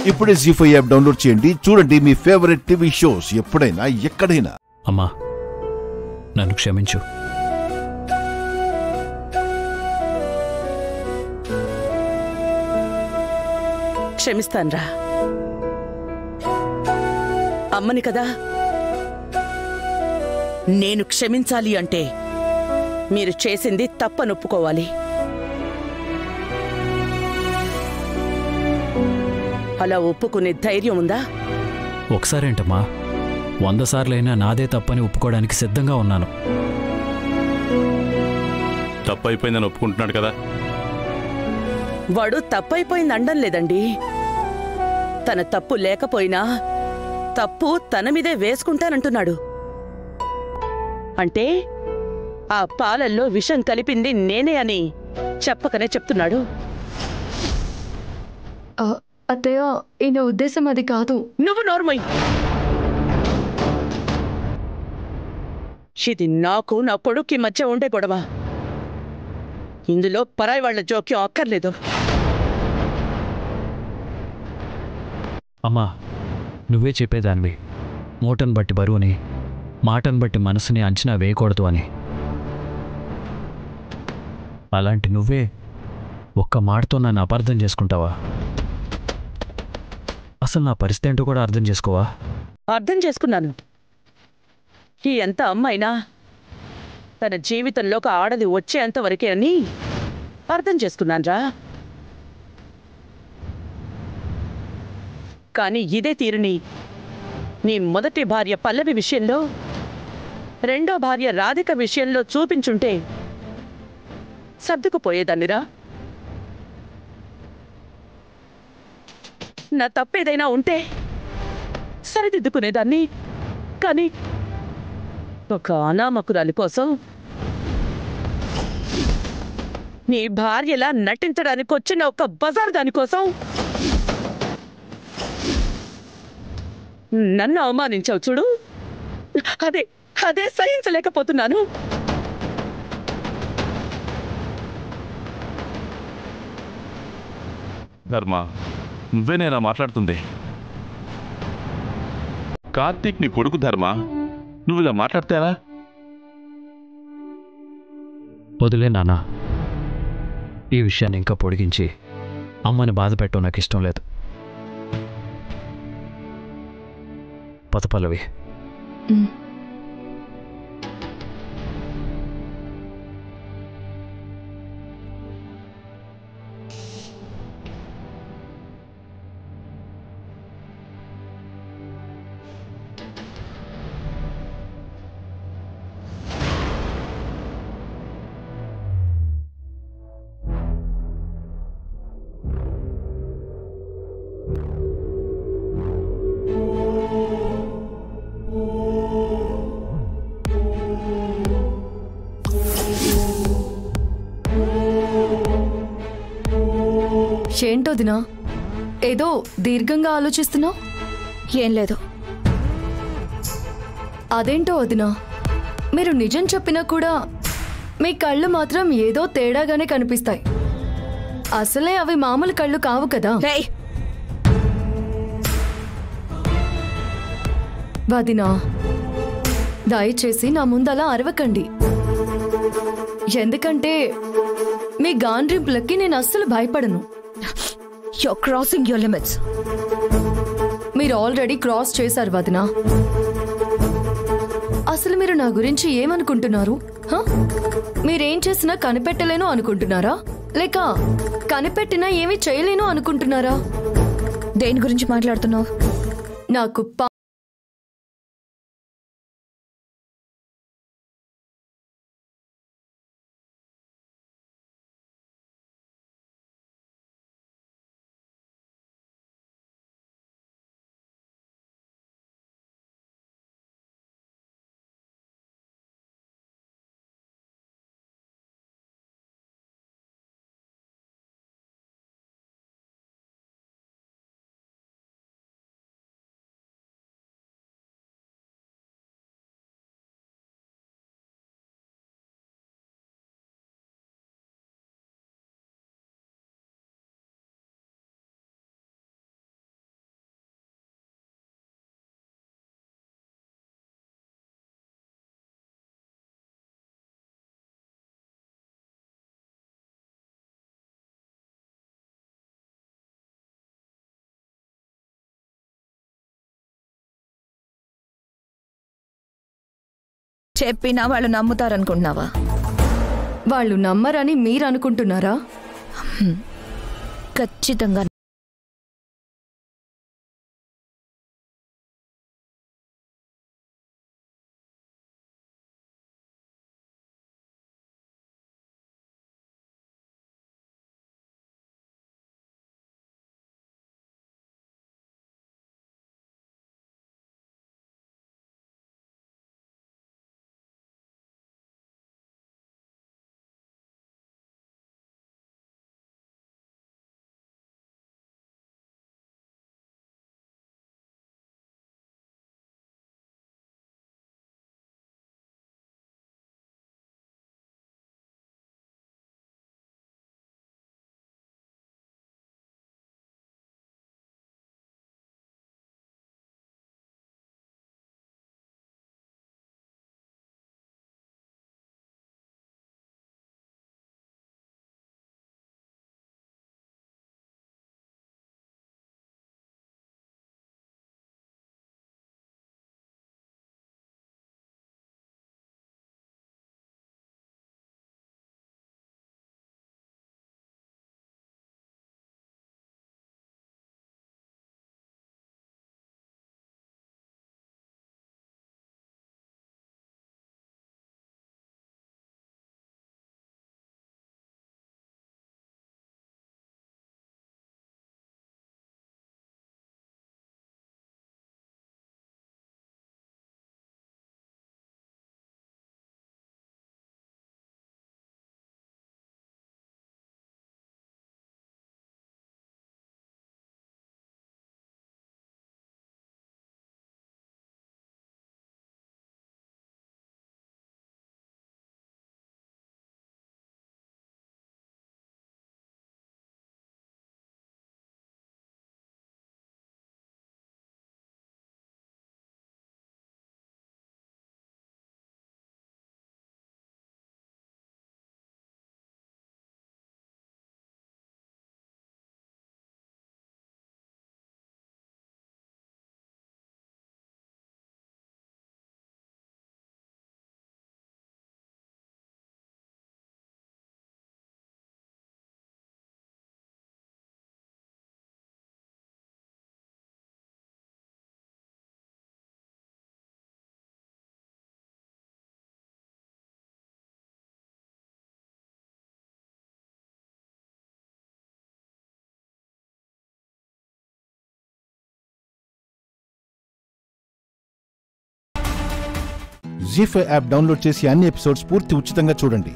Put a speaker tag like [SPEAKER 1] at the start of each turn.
[SPEAKER 1] ఇప్పుడే జీ5 app download చేయండి. చూడండి మీ ఫేవరెట్ టీవీ షోస్ ఎప్పుడైనా ఎక్కడైనా.
[SPEAKER 2] అమ్మా, నన్ను క్షమించు.
[SPEAKER 3] క్షమిస్తాన్రా. అమ్మని కదా. నేను క్షమించాలి అంటే మీరు చేసింది తప్పనొప్పుకోవాలి. అలా ఒప్పుకునే ధైర్యం ఉందా?
[SPEAKER 2] ఒకసారేంటమ్మా, 100 సార్లైనా నాదే తప్పని ఒప్పుకోవడానికి సిద్ధంగా ఉన్నాను.
[SPEAKER 4] తప్పైపోయిందని ఒప్పుకుంటున్నాడు కదా.
[SPEAKER 3] వాడు తప్పైపోయింది అండం లేదండి. తన తప్పు లేకపోయినా తప్పు తన మీదే వేసుకుంటానంటున్నాడు. అంటే ఆ పాలల్లో విషం కలిపింది నేనే అని చెప్పకనే చెప్తున్నాడు.
[SPEAKER 5] అత్తయ్య, ఈయన ఉద్దేశం అది కాదు.
[SPEAKER 3] నువ్వు నోర్మై. ఇది నాకు నా కొడుక్కి మధ్య ఉండే గొడవ. ఇందులో పరాయి వాళ్ల జోక్యం అక్కర్లేదు.
[SPEAKER 2] అమ్మా, నువ్వే చెప్పేదానివి, మూటను బట్టి బరువుని, మాటను బట్టి మనసుని అంచనా వేయకూడదు అని. అలాంటి నువ్వే ఒక్క మాటతో నన్ను అపార్థం చేసుకుంటావా? అసలు నా పరిస్థితి ఏంటో కూడా అర్థం చేసుకోవా?
[SPEAKER 3] అర్థం చేసుకున్నాను. ఈ ఎంత అమ్మైనా తన జీవితంలో ఒక ఆడది వచ్చేంతవరకే అని అర్థం చేసుకున్నాన్రా. కానీ ఇదే తీరుని నీ మొదటి భార్య పల్లవి విషయంలో, రెండో భార్య రాధిక విషయంలో చూపించుంటే సర్దుకుపోయేదాన్నిరా. నా తప్పేదైనా ఉంటే సరిదిద్దుకునేదాన్ని. కానీ ఒక అనామకురాలి కోసం, నీ భార్యలా నటించడానికి వచ్చిన ఒక బజార్ దానికోసం నన్ను అవమానించావు చూడు. అదే అదే సహించలేకపోతున్నాను.
[SPEAKER 4] ధర్మ, నువ్వేనేనా మాట్లాడుతుంది? కార్తీక్ నీ కొడుకు ధర్మ, నువ్వు ఇలా మాట్లాడతారా?
[SPEAKER 2] వదిలే నాన్న, ఈ విషయాన్ని ఇంకా పొడిగించి అమ్మని బాధ పెట్టడం నాకు ఇష్టం లేదు. పద పల్లవి.
[SPEAKER 5] ఏంటో దినా, ఏదో దీర్ఘంగా ఆలోచిస్తున్నావు?
[SPEAKER 6] ఏం లేదు.
[SPEAKER 5] అదేంటో వదినా, మీరు నిజం చెప్పినా కూడా మీ కళ్ళు మాత్రం ఏదో తేడాగానే కనిపిస్తాయి. అసలే అవి మామూలు కళ్ళు కావు కదా. వదినా, దయచేసి నా ముందలా అరవకండి. ఎందుకంటే మీ గాండ్రింపులకి నేను అస్సలు భయపడను.
[SPEAKER 6] You're crossing your limits.
[SPEAKER 5] మీరు ఆల్రెడీ క్రాస్ చేశారు వదినా. అసలు మీరు నా గురించి ఏమనుకుంటున్నారు? మీరేం చేసినా కనిపెట్టలేను అనుకుంటున్నారా, లేక కనిపెట్టినా ఏమీ చేయలేను అనుకుంటున్నారా?
[SPEAKER 6] దేని గురించి మాట్లాడుతున్నావు?
[SPEAKER 5] నాకు
[SPEAKER 6] చెప్పినా వాళ్ళు నమ్ముతారనుకుంటున్నావా?
[SPEAKER 5] వాళ్ళు నమ్మరని మీరు అనుకుంటున్నారా?
[SPEAKER 6] ఖచ్చితంగా.
[SPEAKER 1] జీ5 యాప్ డౌన్లోడ్ చేసి అన్ని ఎపిసోడ్స్ పూర్తి ఉచితంగా చూడండి.